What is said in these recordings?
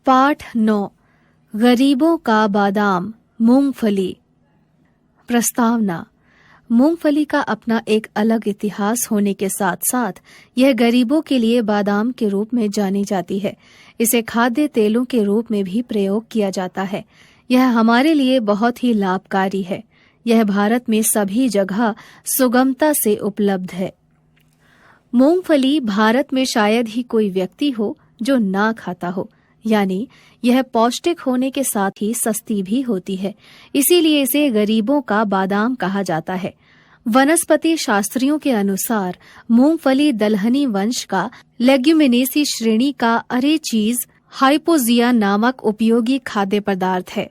पाठ 9 गरीबों का बादाम मूंगफली। प्रस्तावना। मूंगफली का अपना एक अलग इतिहास होने के साथ साथ यह गरीबों के लिए बादाम के रूप में जानी जाती है। इसे खाद्य तेलों के रूप में भी प्रयोग किया जाता है। यह हमारे लिए बहुत ही लाभकारी है। यह भारत में सभी जगह सुगमता से उपलब्ध है। मूंगफली भारत में शायद ही कोई व्यक्ति हो जो ना खाता हो, यानी यह पौष्टिक होने के साथ ही सस्ती भी होती है। इसीलिए इसे गरीबों का बादाम कहा जाता है। वनस्पति शास्त्रियों के अनुसार मूंगफली दलहनी वंश का लेग्युमिनेसी श्रेणी का अरेचीज हाइपोजिया नामक उपयोगी खाद्य पदार्थ है।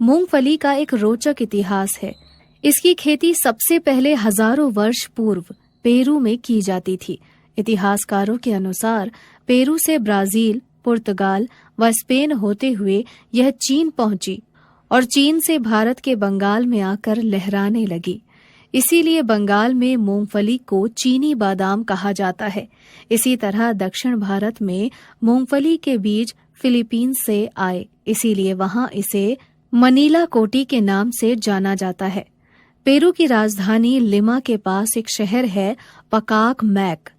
मूंगफली का एक रोचक इतिहास है। इसकी खेती सबसे पहले हजारों वर्ष पूर्व पेरू में की जाती थी। इतिहासकारों के अनुसार पेरू से ब्राजील, पुर्तगाल व स्पेन होते हुए यह चीन पहुंची और चीन से भारत के बंगाल में आकर लहराने लगी। इसीलिए बंगाल में मूंगफली को चीनी बादाम कहा जाता है। इसी तरह दक्षिण भारत में मूंगफली के बीज फिलीपींस से आए, इसीलिए वहां इसे मनीला कोटी के नाम से जाना जाता है। पेरू की राजधानी लिमा के पास एक शहर है पकाक मैक।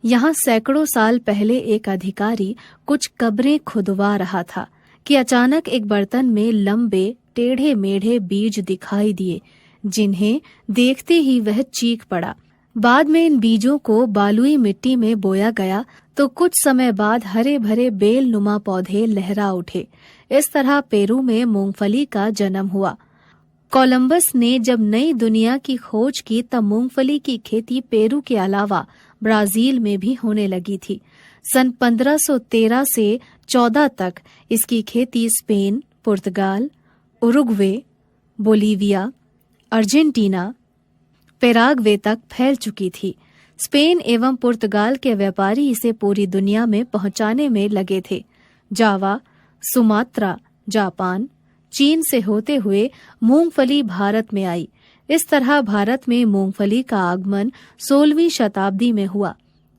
यहाँ सैकड़ों साल पहले एक अधिकारी कुछ कब्रें खुदवा रहा था कि अचानक एक बर्तन में लंबे टेढ़े मेढ़े बीज दिखाई दिए, जिन्हें देखते ही वह चीख पड़ा। बाद में इन बीजों को बालुई मिट्टी में बोया गया तो कुछ समय बाद हरे भरे बेल नुमा पौधे लहरा उठे। इस तरह पेरू में मूंगफली का जन्म हुआ। कोलंबस ने जब नई दुनिया की खोज की तब मूंगफली की खेती पेरू के अलावा ब्राजील में भी होने लगी थी। सन 1513 से 14 तक इसकी खेती स्पेन, पुर्तगाल, उरुग्वे, बोलीविया, अर्जेंटीना, पेराग्वे तक फैल चुकी थी। स्पेन एवं पुर्तगाल के व्यापारी इसे पूरी दुनिया में पहुंचाने में लगे थे। जावा, सुमात्रा, जापान, चीन से होते हुए मूंगफली भारत में आई। इस तरह भारत में मूंगफली का आगमन 16वीं शताब्दी में हुआ।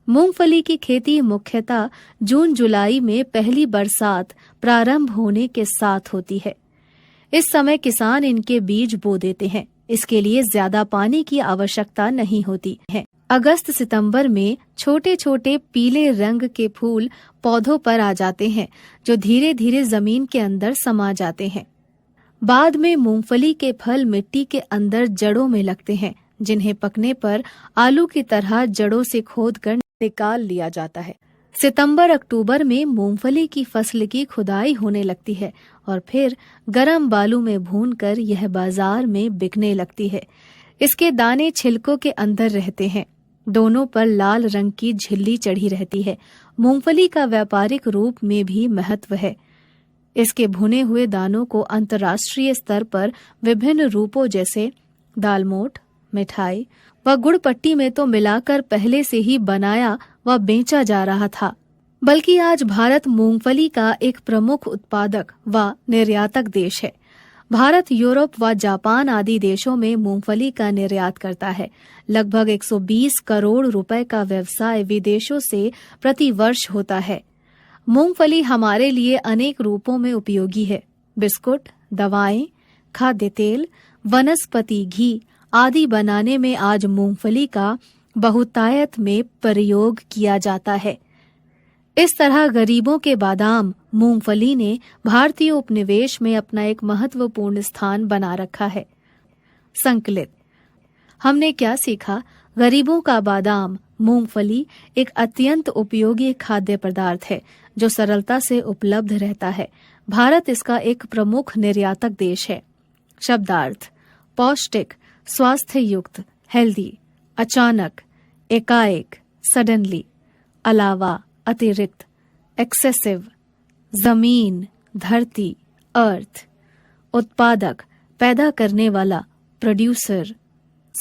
मूंगफली की खेती मुख्यतः जून-जुलाई में पहली बरसात प्रारंभ होने के साथ होती है। इस समय किसान इनके बीज बो देते हैं। इसके लिए ज्यादा पानी की आवश्यकता नहीं होती है। अगस्त-सितंबर में छोटे छोटे पीले रंग के फूल पौधों पर आ जाते हैं, जो धीरे धीरे जमीन के अंदर समा जाते हैं। बाद में मूंगफली के फल मिट्टी के अंदर जड़ों में लगते हैं, जिन्हें पकने पर आलू की तरह जड़ों से खोदकर निकाल लिया जाता है। सितंबर-अक्टूबर में मूंगफली की फसल की खुदाई होने लगती है और फिर गरम बालू में भूनकर यह बाजार में बिकने लगती है। इसके दाने छिलकों के अंदर रहते हैं। दोनों पर लाल रंग की झिल्ली चढ़ी रहती है। मूंगफली का व्यापारिक रूप में भी महत्व है। इसके भुने हुए दानों को अंतर्राष्ट्रीय स्तर पर विभिन्न रूपों जैसे दालमोट, मिठाई व गुड़पट्टी में तो मिलाकर पहले से ही बनाया व बेचा जा रहा था। बल्कि आज भारत मूंगफली का एक प्रमुख उत्पादक व निर्यातक देश है। भारत यूरोप व जापान आदि देशों में मूंगफली का निर्यात करता है। लगभग 120 करोड़ रुपए का व्यवसाय विदेशों से प्रति वर्ष होता है। मूंगफली हमारे लिए अनेक रूपों में उपयोगी है। बिस्कुट, दवाएं, खाद्य तेल, वनस्पति घी आदि बनाने में आज मूंगफली का बहुतायत में प्रयोग किया जाता है। इस तरह गरीबों के बादाम मूंगफली ने भारतीय उपनिवेश में अपना एक महत्वपूर्ण स्थान बना रखा है। संकलित। हमने क्या सीखा? गरीबों का बादाम मूंगफली एक अत्यंत उपयोगी खाद्य पदार्थ है जो सरलता से उपलब्ध रहता है। भारत इसका एक प्रमुख निर्यातक देश है। शब्दार्थ: पौष्टिक, स्वास्थ्य युक्त, हेल्दी, अचानक, एकाएक, सडनली, अलावा, अतिरिक्त, एक्सेसिव, जमीन, धरती, अर्थ, उत्पादक, पैदा करने वाला, प्रोड्यूसर,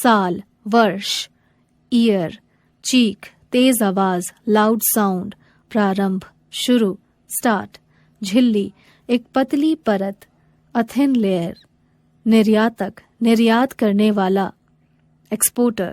साल, वर्ष, ईयर, चीख, तेज आवाज, लाउड साउंड, प्रारंभ, शुरू, स्टार्ट, झिल्ली, एक पतली परत, अ थिन लेयर, निर्यातक, निर्यात करने वाला, एक्सपोर्टर।